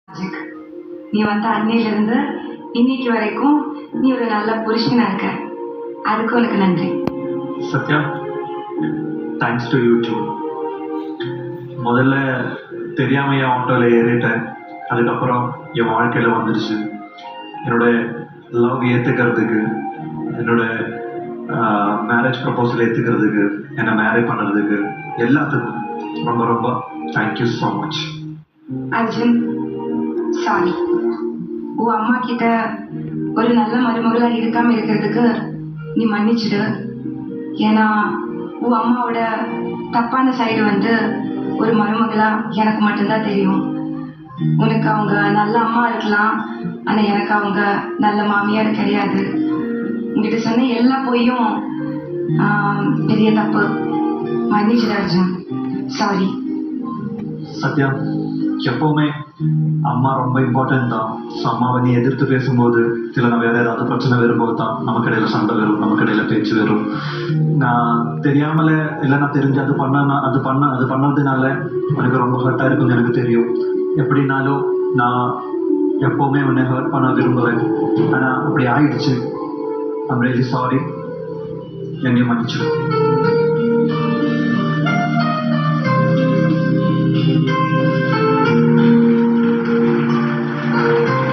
அஜிக், நீ வந்த அன்னையிலிருந்து இன்னைக்கு வரைக்கும் நீ ஒரு நல்ல புருஷனா இருக்க. அதுக்கு உனக்கு நன்றி. Sathya, thanks to you too. முதல்ல தெரியாம என் ஆட்டோவில் ஏறிட்டேன். அதுக்கப்புறம் என் வாழ்க்கையில் வந்துடுச்சு. என்னோட லவ் ஏற்றுக்கிறதுக்கு, என்னோட மேரேஜ் ப்ரப்போசல் ஏற்றுக்கிறதுக்கு, என்னை மேரேஜ் பண்ணுறதுக்கு, எல்லாத்துக்கும் ரொம்ப ரொம்ப thank you so much. Arjun, sorry. உன் அம்மா கிட்ட ஒரு நல்ல மருமகளா இருக்காம இருக்கிறதுக்கு நீ மன்னிச்சிடு. ஏன்னா உன் அம்மாவோட தப்பான சைடு வந்து ஒரு மருமகளா எனக்கு மட்டும்தான் தெரியும். உனக்கு அவங்க நல்ல அம்மா இருக்கலாம், ஆனா எனக்கு அவங்க நல்ல மாமியார் கிடையாது. உங்ககிட்ட சொன்ன எல்லா பொய்யும் பெரிய தப்பு. மன்னிச்சிடு அர்ஜுன், சாரி. சத்யா, எப்போவுமே அம்மா ரொம்ப இம்பார்ட்டன்ட் தான். ஸோ அம்மாவை நீ எதிர்த்து பேசும்போது இல்லை வேறு ஏதாவது பிரச்சனை வரும்போது தான் நமக்கு இடையில சண்டை வரும், நமக்கு இடையில பேச்சு வரும். நான் தெரியாமல இல்லை நான் தெரிஞ்சு அது பண்ணதுனால எனக்கு ரொம்ப ஹர்ட்டாக இருக்குன்னு எனக்கு தெரியும். எப்படினாலும் நான் எப்போவுமே உன்னை ஹர்ட் பண்ண விரும்புவேன். ஆனால் அப்படி ஆயிடுச்சு. I'm really sorry. என்னையும் மன்னிச்சிடும்.